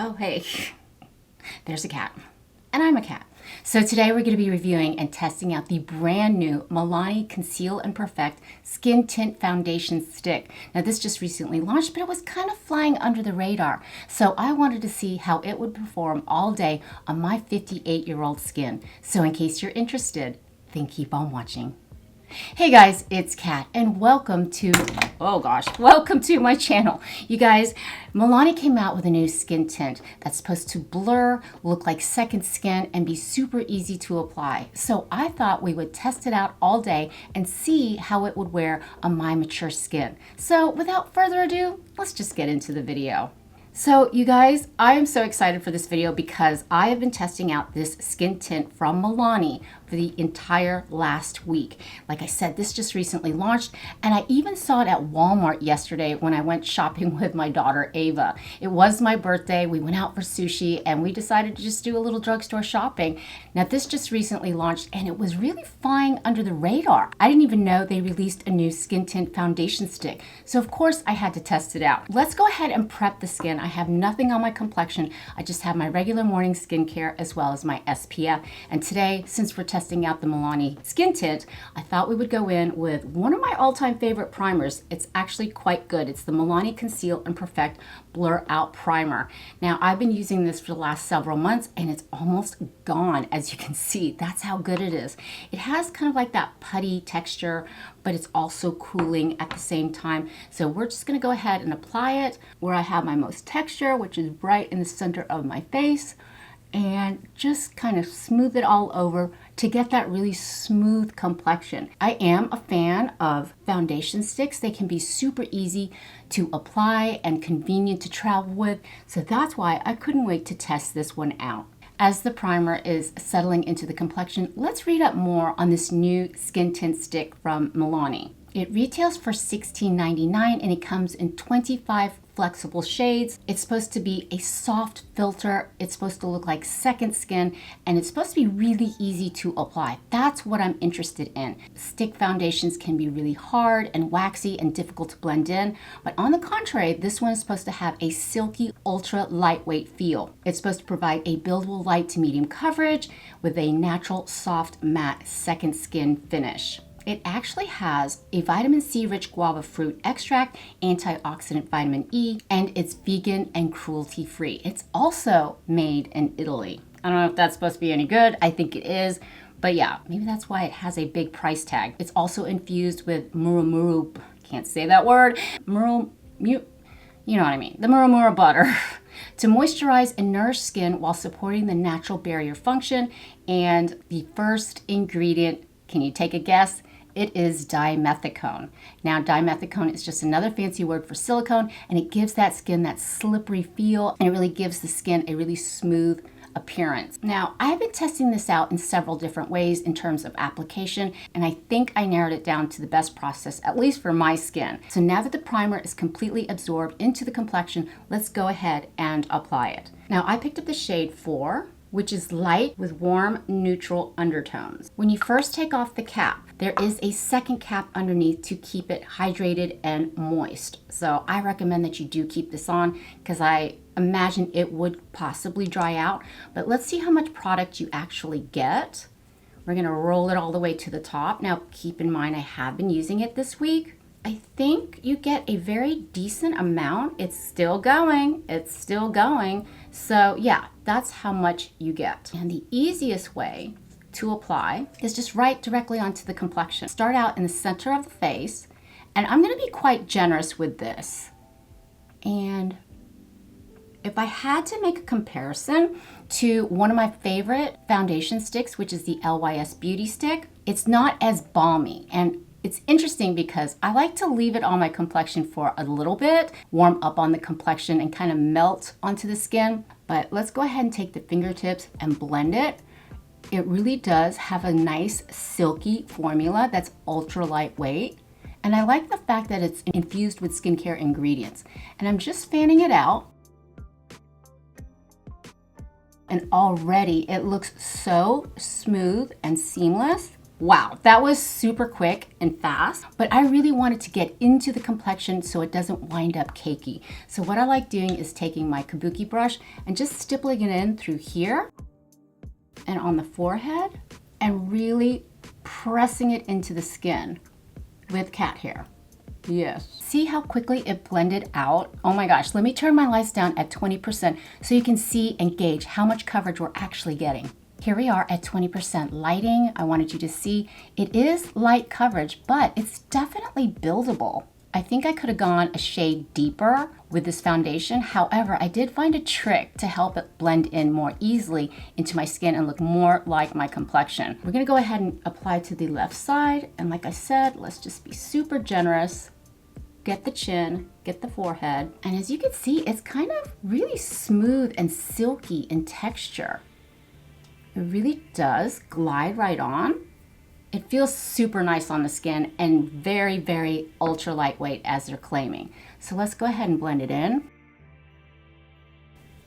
Oh, hey, there's a cat. And I'm a cat. So today we're going to be reviewing and testing out the brand new Milani Conceal and Perfect Skin Tint Foundation Stick. Now this just recently launched, but it was kind of flying under the radar. So I wanted to see how it would perform all day on my 58-year-old skin. So in case you're interested, then keep on watching. Hey guys, it's Kat and welcome to my channel. You guys, Milani came out with a new skin tint that's supposed to blur, look like second skin, and be super easy to apply. So I thought we would test it out all day and see how it would wear on my mature skin. So without further ado, let's just get into the video. So you guys, I am so excited for this video because I have been testing out this skin tint from Milani for the entire last week. Like I said, this just recently launched, and I even saw it at Walmart yesterday when I went shopping with my daughter Ava. It was my birthday, we went out for sushi, and we decided to just do a little drugstore shopping. Now this just recently launched and it was really flying under the radar. I didn't even know they released a new skin tint foundation stick. So of course I had to test it out. Let's go ahead and prep the skin. I have nothing on my complexion. I just have my regular morning skincare as well as my SPF. And today, since we're testing out the Milani skin tint, I thought we would go in with one of my all-time favorite primers. It's actually quite good. It's the Milani Conceal and Perfect Blur Out Primer. Now, I've been using this for the last several months and it's almost gone, as you can see. That's how good it is. It has kind of like that putty texture, but it's also cooling at the same time. So we're just gonna go ahead and apply it where I have my most texture, which is right in the center of my face, and just kind of smooth it all over to get that really smooth complexion. I am a fan of foundation sticks. They can be super easy to apply and convenient to travel with. So that's why I couldn't wait to test this one out. As the primer is settling into the complexion, let's read up more on this new skin tint stick from Milani. It retails for $16.99 and it comes in 25 flexible shades. It's supposed to be a soft filter. It's supposed to look like second skin, and it's supposed to be really easy to apply. That's what I'm interested in. Stick foundations can be really hard and waxy and difficult to blend in, but on the contrary, this one is supposed to have a silky, ultra lightweight feel. It's supposed to provide a buildable light to medium coverage with a natural, soft, matte second skin finish. It actually has a vitamin C rich guava fruit extract, antioxidant vitamin E, and it's vegan and cruelty free. It's also made in Italy. I don't know if that's supposed to be any good. I think it is, but yeah, maybe that's why it has a big price tag. It's also infused with murumuru, can't say that word, you know what I mean, the murumuru butter to moisturize and nourish skin while supporting the natural barrier function. And the first ingredient, can you take a guess? It is dimethicone. Now, dimethicone is just another fancy word for silicone, and it gives that skin that slippery feel, and it really gives the skin a really smooth appearance. Now, I've been testing this out in several different ways in terms of application, and I think I narrowed it down to the best process, at least for my skin. So now that the primer is completely absorbed into the complexion, let's go ahead and apply it. Now, I picked up the shade 4, which is light with warm, neutral undertones. When you first take off the cap, there is a second cap underneath to keep it hydrated and moist. So I recommend that you do keep this on because I imagine it would possibly dry out. But let's see how much product you actually get. We're gonna roll it all the way to the top. Now, keep in mind, I have been using it this week. I think you get a very decent amount. It's still going, it's still going. So yeah, that's how much you get. And the easiest way to apply is just right directly onto the complexion. Start out in the center of the face, and I'm gonna be quite generous with this. And if I had to make a comparison to one of my favorite foundation sticks, which is the LYS Beauty Stick, it's not as balmy. And it's interesting because I like to leave it on my complexion for a little bit, warm up on the complexion and kind of melt onto the skin. But let's go ahead and take the fingertips and blend it. It really does have a nice silky formula that's ultra lightweight. And I like the fact that it's infused with skincare ingredients. And I'm just fanning it out. And already it looks so smooth and seamless. Wow, that was super quick and fast, but I really wanted to get into the complexion so it doesn't wind up cakey. So what I like doing is taking my kabuki brush and just stippling it in through here and on the forehead and really pressing it into the skin with cat hair. Yes. See how quickly it blended out? Oh my gosh, let me turn my lights down at 20% so you can see and gauge how much coverage we're actually getting. Here we are at 20% lighting. I wanted you to see it is light coverage, but it's definitely buildable. I think I could have gone a shade deeper with this foundation. However, I did find a trick to help it blend in more easily into my skin and look more like my complexion. We're gonna go ahead and apply to the left side. And like I said, let's just be super generous. Get the chin, get the forehead. And as you can see, it's kind of really smooth and silky in texture. It really does glide right on. It feels super nice on the skin and very, very ultra lightweight as they're claiming. So let's go ahead and blend it in.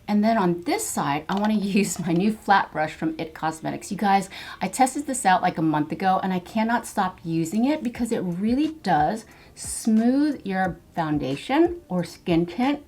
And then on this side, I want to use my new flat brush from IT Cosmetics. You guys, I tested this out like a month ago and I cannot stop using it because it really does smooth your foundation or skin tint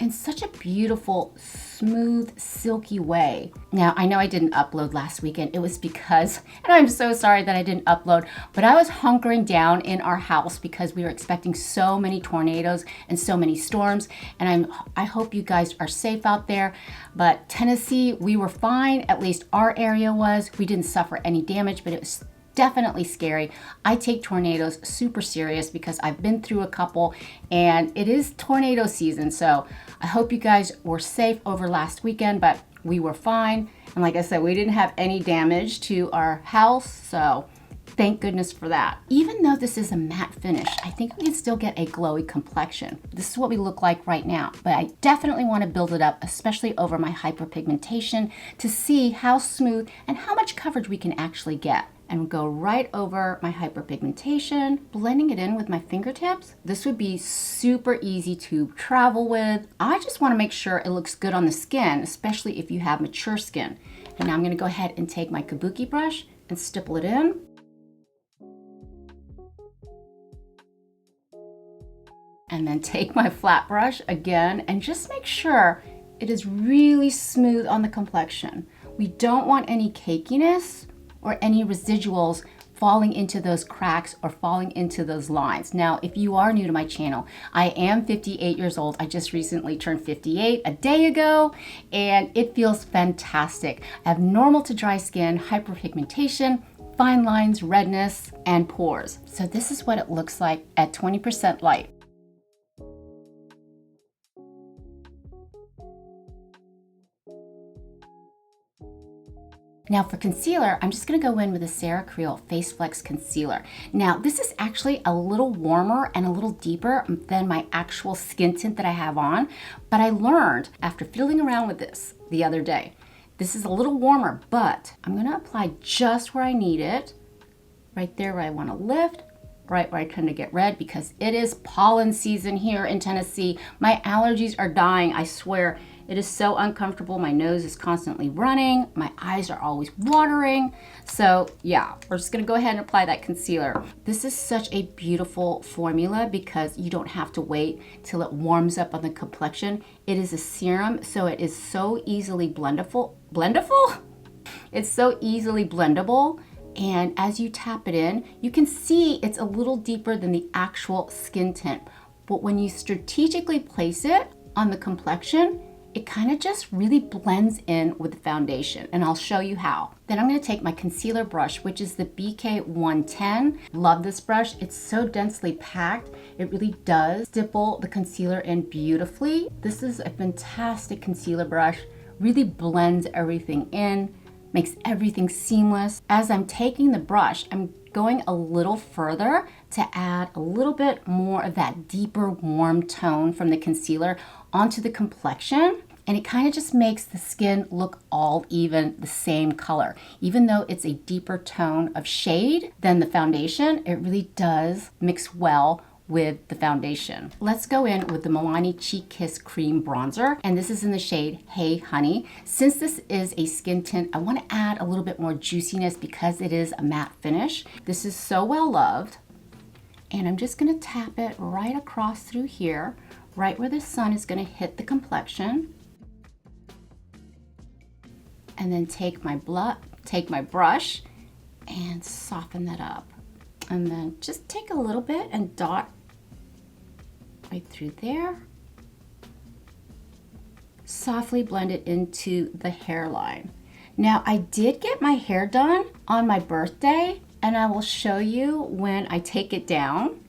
in such a beautiful, smooth, silky way. Now, I know I didn't upload last weekend. It was because, and I'm so sorry that I didn't upload, but I was hunkering down in our house because we were expecting so many tornadoes and so many storms. And I hope you guys are safe out there. But Tennessee, we were fine. At least our area was. We didn't suffer any damage, but it was definitely scary. I take tornadoes super serious because I've been through a couple and it is tornado season. So I hope you guys were safe over last weekend, but we were fine. And like I said, we didn't have any damage to our house. So thank goodness for that. Even though this is a matte finish, I think we can still get a glowy complexion. This is what we look like right now, but I definitely want to build it up, especially over my hyperpigmentation, to see how smooth and how much coverage we can actually get. And go right over my hyperpigmentation, blending it in with my fingertips. This would be super easy to travel with. I just want to make sure it looks good on the skin, especially if you have mature skin. And now I'm going to go ahead and take my kabuki brush and stipple it in. And then take my flat brush again and just make sure it is really smooth on the complexion. We don't want any cakiness or any residuals falling into those cracks or falling into those lines. Now, if you are new to my channel, I am 58 years old. I just recently turned 58 a day ago, and it feels fantastic. I have normal to dry skin, hyperpigmentation, fine lines, redness, and pores. So this is what it looks like at 20% light. Now for concealer, I'm just gonna go in with a Sarah Creal Face Flex Concealer. Now this is actually a little warmer and a little deeper than my actual skin tint that I have on, but I learned after fiddling around with this the other day, this is a little warmer, but I'm gonna apply just where I need it, right there where I wanna lift, right where I tend to get red because it is pollen season here in Tennessee. My allergies are dying, I swear. It is so uncomfortable. My nose is constantly running. My eyes are always watering. So yeah, we're just gonna go ahead and apply that concealer. This is such a beautiful formula because you don't have to wait till it warms up on the complexion. It is a serum, so it is so easily blendable. It's so easily blendable. And as you tap it in, you can see it's a little deeper than the actual skin tint. But when you strategically place it on the complexion, it kind of just really blends in with the foundation, and I'll show you how. Then I'm gonna take my concealer brush, which is the BK110. Love this brush, it's so densely packed. It really does stipple the concealer in beautifully. This is a fantastic concealer brush, really blends everything in, makes everything seamless. As I'm taking the brush, I'm going a little further to add a little bit more of that deeper warm tone from the concealer onto the complexion, and it kind of just makes the skin look all even the same color. Even though it's a deeper tone of shade than the foundation, it really does mix well with the foundation. Let's go in with the Milani Cheek Kiss Cream Bronzer, and this is in the shade Hey Honey. Since this is a skin tint, I want to add a little bit more juiciness because it is a matte finish. This is so well loved, and I'm just going to tap it right across through here, right where the sun is going to hit the complexion. And then take my brush and soften that up. And then just take a little bit and dot right through there. Softly blend it into the hairline. Now, I did get my hair done on my birthday, and I will show you when I take it down.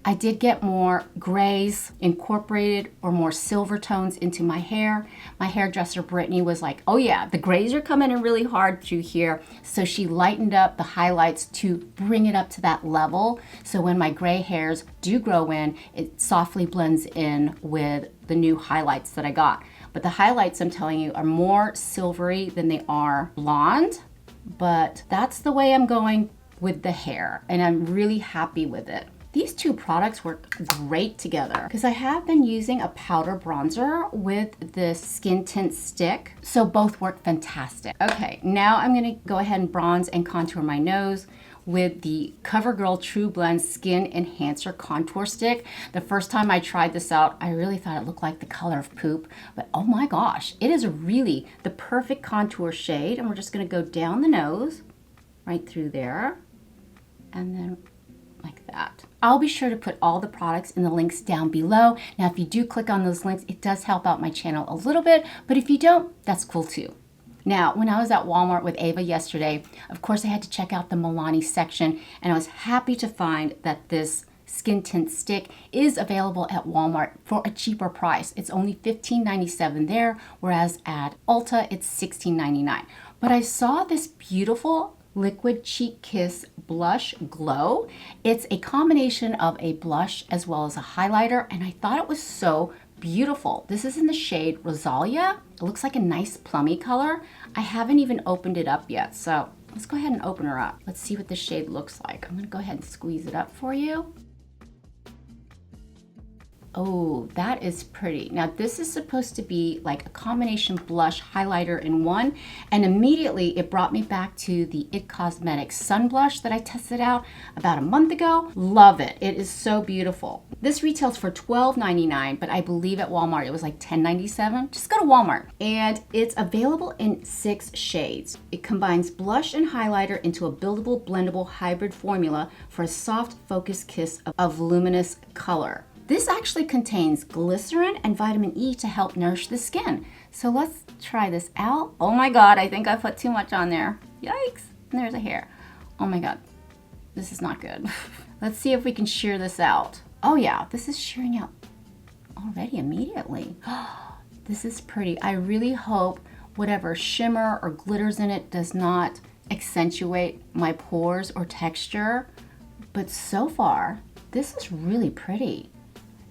I did get more grays incorporated or more silver tones into my hair. My hairdresser Brittany was like, oh yeah, the grays are coming in really hard through here. So she lightened up the highlights to bring it up to that level. So when my gray hairs do grow in, it softly blends in with the new highlights that I got. But the highlights, I'm telling you, are more silvery than they are blonde. But that's the way I'm going with the hair, and I'm really happy with it. These two products work great together because I have been using a powder bronzer with this skin tint stick, so both work fantastic. Okay, now I'm gonna go ahead and bronze and contour my nose with the CoverGirl TruBlend Skin Enhancer Contour Stick. The first time I tried this out, I really thought it looked like the color of poop, but oh my gosh, it is really the perfect contour shade. And we're just gonna go down the nose, right through there, and then like that. I'll be sure to put all the products in the links down below. Now, if you do click on those links, it does help out my channel a little bit, but if you don't, that's cool too. Now, when I was at Walmart with Ava yesterday, of course I had to check out the Milani section, and I was happy to find that this skin tint stick is available at Walmart for a cheaper price. It's only $15.97 there, whereas at Ulta it's $16.99. But I saw this beautiful Liquid Cheek Kiss Blush+Glow. It's a combination of a blush as well as a highlighter, and I thought it was so beautiful. This is in the shade Rosalia. It looks like a nice plummy color. I haven't even opened it up yet, so let's go ahead and open her up. Let's see what the shade looks like. I'm gonna go ahead and squeeze it up for you. Oh, that is pretty. Now this is supposed to be like a combination blush highlighter in one, and immediately it brought me back to the IT Cosmetics Sun Blush that I tested out about a month ago. Love it. It is so beautiful. This retails for $12.99, but I believe at Walmart it was like $10.97. Just go to Walmart. And it's available in 6 shades. It combines blush and highlighter into a buildable, blendable hybrid formula for a soft, focused kiss of luminous color. This actually contains glycerin and vitamin E to help nourish the skin. So let's try this out. Oh my God, I think I put too much on there. Yikes, and there's a hair. Oh my God, this is not good. Let's see if we can shear this out. Oh yeah, this is shearing out already immediately. This is pretty. I really hope whatever shimmer or glitters in it does not accentuate my pores or texture. But so far, this is really pretty.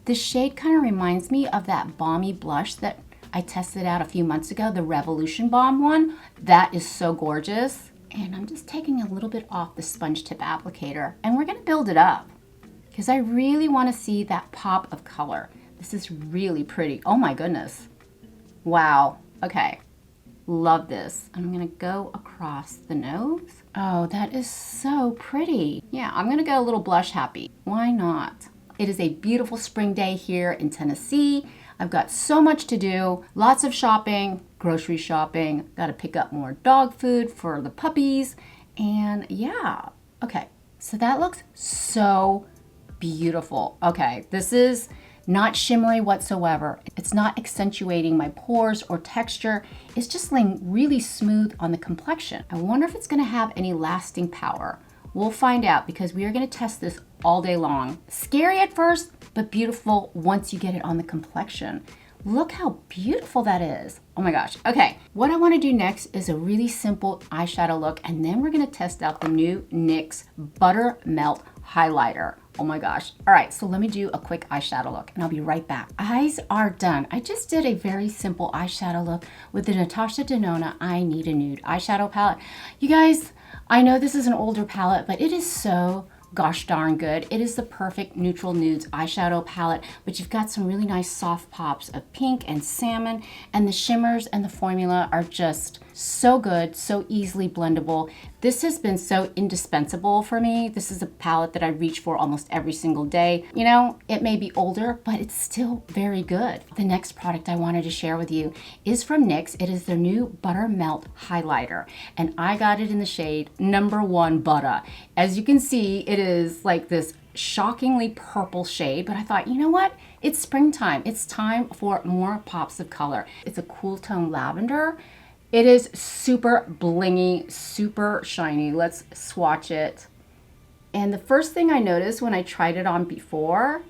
This shade kind of reminds me of that balmy blush that I tested out a few months ago, the Revolution Balm one. That is so gorgeous. And I'm just taking a little bit off the sponge tip applicator, and we're gonna build it up because I really wanna see that pop of color. This is really pretty. Oh my goodness. Wow, okay. Love this. I'm gonna go across the nose. Oh, that is so pretty. Yeah, I'm gonna go a little blush happy. Why not? It is a beautiful spring day here in Tennessee. I've got so much to do, lots of shopping, grocery shopping, got to pick up more dog food for the puppies, and yeah. Okay, so that looks so beautiful. Okay, this is not shimmery whatsoever. It's not accentuating my pores or texture. It's just laying really smooth on the complexion. I wonder if it's gonna have any lasting power. We'll find out because we are gonna test this all day long. Scary at first, but beautiful once you get it on the complexion. Look how beautiful that is. Oh my gosh. Okay, what I wanna do next is a really simple eyeshadow look, and then we're gonna test out the new NYX Buttermelt highlighter. Oh my gosh. All right, so let me do a quick eyeshadow look and I'll be right back. Eyes are done. I just did a very simple eyeshadow look with the Natasha Denona I Need a Nude eyeshadow palette. You guys, I know this is an older palette, but it is so gosh darn good. It is the perfect neutral nudes eyeshadow palette, but you've got some really nice soft pops of pink and salmon, and the shimmers and the formula are just so good, so easily blendable. This has been so indispensable for me. This is a palette that I reach for almost every single day. You know, it may be older, but it's still very good. The next product I wanted to share with you is from NYX. It is their new Buttermelt highlighter, and I got it in the shade number 1 Butta. As you can see, it is like this shockingly purple shade, but I thought, you know what? It's springtime. It's time for more pops of color. It's a cool tone lavender. It is super blingy, super shiny. Let's swatch it. And the first thing I noticed when I tried it on before,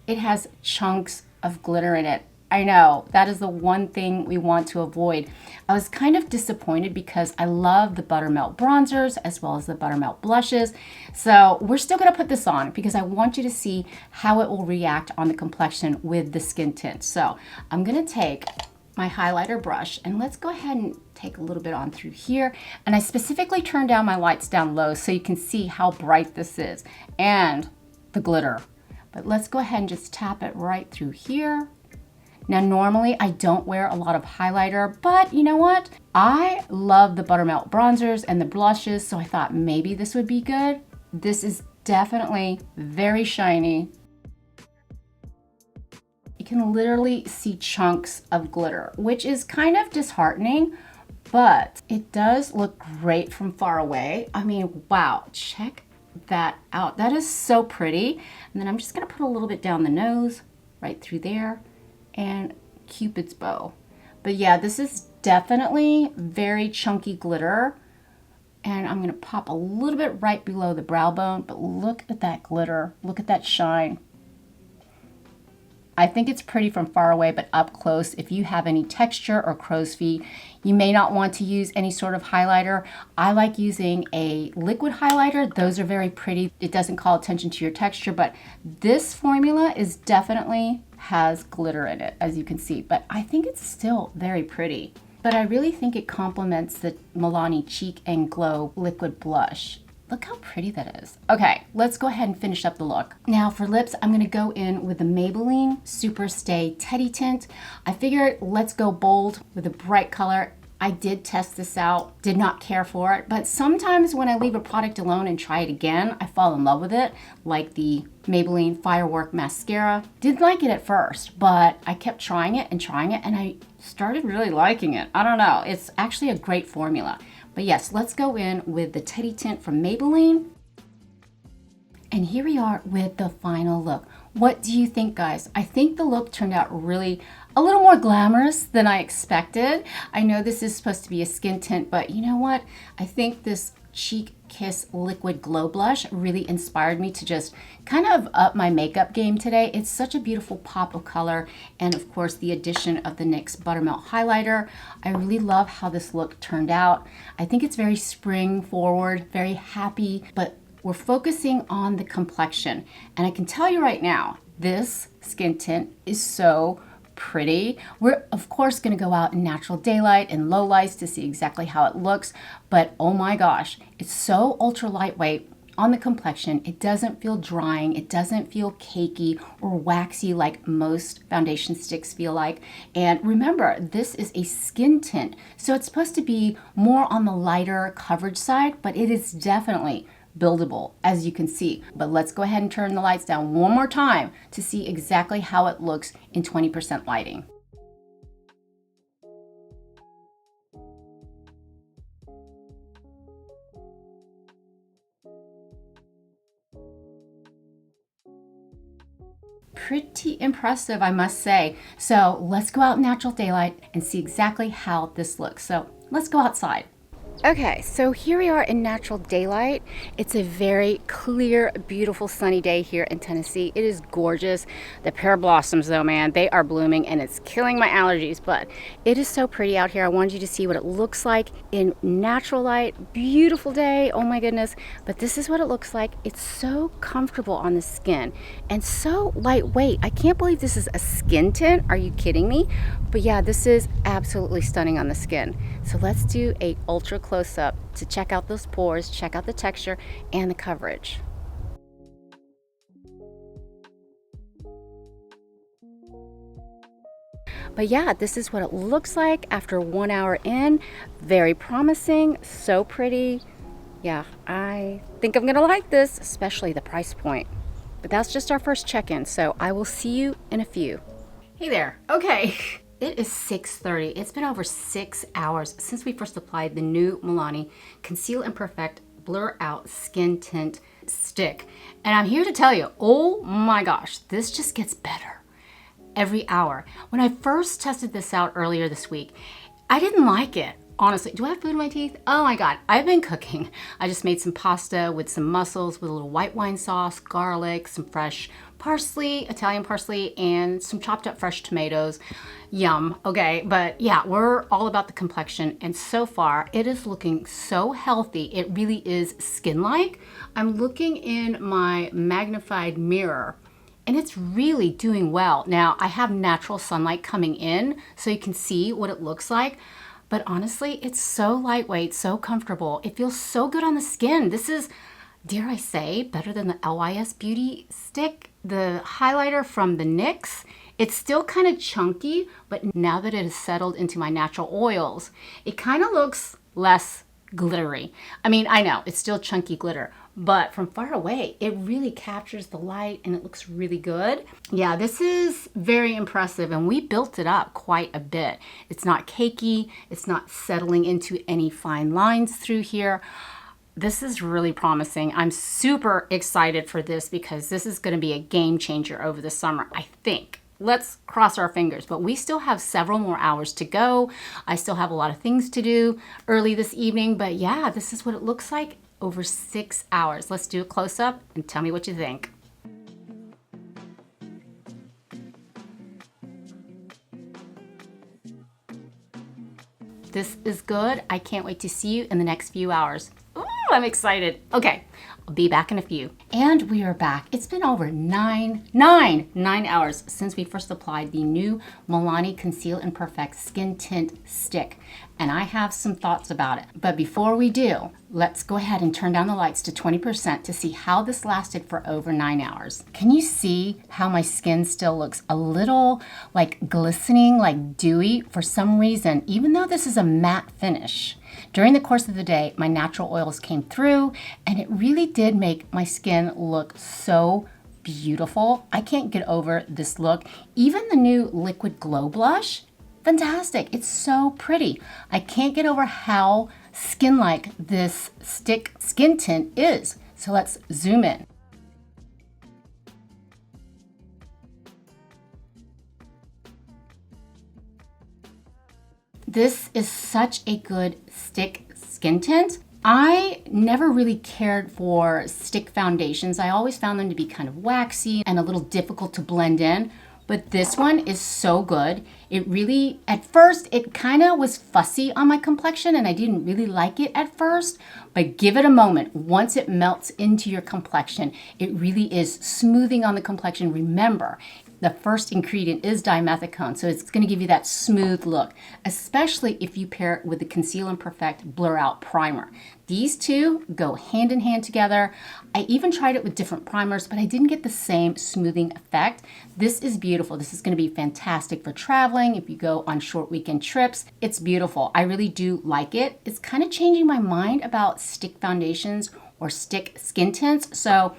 it has chunks of glitter in it. I know, that is the one thing we want to avoid. I was kind of disappointed because I love the Buttermelt bronzers as well as the Buttermelt blushes. So we're still gonna put this on because I want you to see how it will react on the complexion with the skin tint. So I'm gonna take my highlighter brush and let's go ahead and take a little bit on through here. And I specifically turned down my lights down low so you can see how bright this is and the glitter. But let's go ahead and just tap it right through here. Now, normally I don't wear a lot of highlighter, but you know what? I love the Buttermelt bronzers and the blushes, so I thought maybe this would be good. This is definitely very shiny. You can literally see chunks of glitter, which is kind of disheartening, but it does look great from far away. I mean, wow, check that out. That is so pretty. And then I'm just gonna put a little bit down the nose, right through there, and Cupid's bow. But yeah, this is definitely very chunky glitter. And I'm gonna pop a little bit right below the brow bone, but look at that glitter, look at that shine. I think it's pretty from far away, but up close, if you have any texture or crow's feet, you may not want to use any sort of highlighter. I like using a liquid highlighter. Those are very pretty. It doesn't call attention to your texture, but this formula is definitely has glitter in it, as you can see, but I think it's still very pretty. But I really think it complements the Milani Cheek and Glow liquid blush. Look how pretty that is. Okay, let's go ahead and finish up the look. Now for lips, I'm gonna go in with the Maybelline Super Stay Teddy Tint. I figured let's go bold with a bright color. I did test this out, did not care for it, but sometimes when I leave a product alone and try it again, I fall in love with it, like the Maybelline Firework Mascara. Didn't like it at first, but I kept trying it, and I started really liking it. I don't know, it's actually a great formula. But yes, let's go in with the Teddy Tint from Maybelline. And here we are with the final look. What do you think, guys? I think the look turned out really a little more glamorous than I expected. I know this is supposed to be a skin tint, but you know what? I think this Cheek Kiss Liquid Glow Blush really inspired me to just kind of up my makeup game today. It's such a beautiful pop of color, and of course the addition of the NYX Buttermelt highlighter. I really love how this look turned out. I think it's very spring forward, very happy, but we're focusing on the complexion. And I can tell you right now, this skin tint is so pretty. We're of course going to go out in natural daylight and low lights to see exactly how it looks, but oh my gosh, it's so ultra lightweight on the complexion. It doesn't feel drying, it doesn't feel cakey or waxy like most foundation sticks feel like. And remember, this is a skin tint, so it's supposed to be more on the lighter coverage side, but it is definitely buildable, as you can see. But let's go ahead and turn the lights down one more time to see exactly how it looks in 20% lighting. Pretty impressive, I must say. So let's go out in natural daylight and see exactly how this looks. So let's go outside. Okay, so here we are in natural daylight. It's a very clear, beautiful sunny day here in Tennessee. It is gorgeous. The pear blossoms though, man, they are blooming and it's killing my allergies, but it is so pretty out here. I wanted you to see what it looks like in natural light. Beautiful day, oh my goodness. But this is what it looks like. It's so comfortable on the skin and so lightweight. I can't believe this is a skin tint. Are you kidding me? But yeah, this is absolutely stunning on the skin. So let's do a ultra close up to check out those pores, check out the texture and the coverage. But yeah, this is what it looks like after 1 hour in. Very promising, so pretty. Yeah, I think I'm gonna like this, especially the price point. But that's just our first check-in, so I will see you in a few. Hey there. Okay. It is 6:30. It's been over 6 hours since we first applied the new Milani Conceal and Perfect Blur Out Skin Tint Stick. And I'm here to tell you, oh my gosh, this just gets better every hour. When I first tested this out earlier this week, I didn't like it. Honestly, do I have food in my teeth? Oh my God, I've been cooking. I just made some pasta with some mussels with a little white wine sauce, garlic, some fresh parsley, Italian parsley, and some chopped up fresh tomatoes. Yum, okay, but yeah, we're all about the complexion, and so far it is looking so healthy. It really is skin-like. I'm looking in my magnified mirror, and it's really doing well. Now, I have natural sunlight coming in, so you can see what it looks like. But honestly, it's so lightweight, so comfortable. It feels so good on the skin. This is, dare I say, better than the LYS Beauty Stick, the highlighter from the NYX. It's still kind of chunky, but now that it has settled into my natural oils, it kind of looks less glittery. I mean, I know, it's still chunky glitter, but from far away, it really captures the light and it looks really good. Yeah, this is very impressive, and we built it up quite a bit. It's not cakey, it's not settling into any fine lines through here. This is really promising. I'm super excited for this because this is going to be a game changer over the summer, I think. Let's cross our fingers, but we still have several more hours to go. I still have a lot of things to do early this evening, but yeah, this is what it looks like over 6 hours. Let's do a close-up and tell me what you think. This is good. I can't wait to see you in the next few hours. Ooh, I'm excited. Okay, I'll be back in a few. And we are back. It's been over nine hours since we first applied the new Milani Conceal and Perfect Skin Tint Stick. And I have some thoughts about it. But before we do, let's go ahead and turn down the lights to 20% to see how this lasted for over 9 hours. Can you see how my skin still looks a little like glistening, like dewy for some reason, even though this is a matte finish? During the course of the day, my natural oils came through and it really did make my skin look so beautiful. I can't get over this look. Even the new Liquid Glow blush, fantastic. It's so pretty. I can't get over how skin-like this stick skin tint is. So let's zoom in. This is such a good stick skin tint. I never really cared for stick foundations. I always found them to be kind of waxy and a little difficult to blend in. But this one is so good. It really, at first, it kind of was fussy on my complexion and I didn't really like it at first, but give it a moment. Once it melts into your complexion, it really is smoothing on the complexion. Remember, the first ingredient is dimethicone, so it's gonna give you that smooth look, especially if you pair it with the Conceal and Perfect Blur Out Primer. These two go hand in hand together. I even tried it with different primers, but I didn't get the same smoothing effect. This is beautiful. This is gonna be fantastic for traveling. If you go on short weekend trips, it's beautiful. I really do like it. It's kind of changing my mind about stick foundations or stick skin tints, so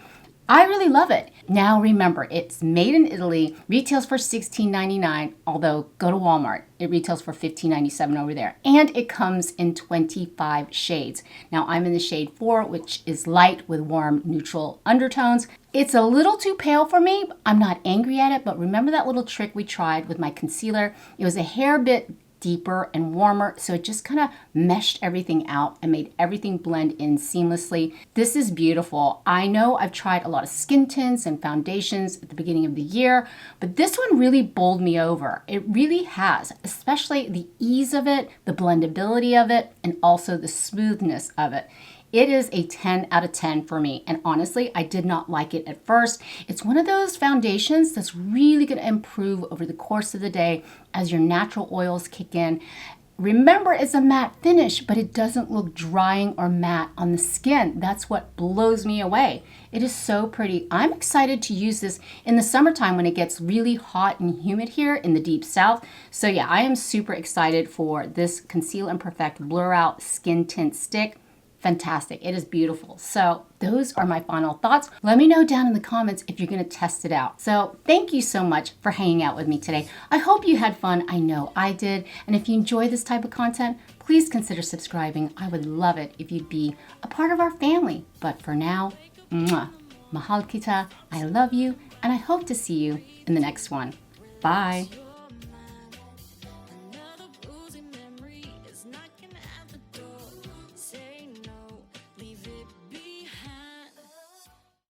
I really love it. Now remember, it's made in Italy, retails for $16.99, although go to Walmart, it retails for $15.97 over there. And it comes in 25 shades. Now I'm in the shade 4, which is light with warm neutral undertones. It's a little too pale for me. I'm not angry at it, but remember that little trick we tried with my concealer? It was a hair bit deeper and warmer, so it just kind of meshed everything out and made everything blend in seamlessly. This is beautiful. I know I've tried a lot of skin tints and foundations at the beginning of the year, but this one really bowled me over. It really has, especially the ease of it, the blendability of it, and also the smoothness of it. It is a 10 out of 10 for me. And honestly, I did not like it at first. It's one of those foundations that's really going to improve over the course of the day as your natural oils kick in. Remember, it's a matte finish, but it doesn't look drying or matte on the skin. That's what blows me away. It is so pretty. I'm excited to use this in the summertime when it gets really hot and humid here in the deep south. So yeah, I am super excited for this Conceal and Perfect Blur Out Skin Tint Stick. Fantastic. It is beautiful. So those are my final thoughts. Let me know down in the comments if you're going to test it out. So thank you so much for hanging out with me today. I hope you had fun. I know I did. And if you enjoy this type of content, please consider subscribing. I would love it if you'd be a part of our family. But for now, mwah, mahal kita. I love you, and I hope to see you in the next one. Bye.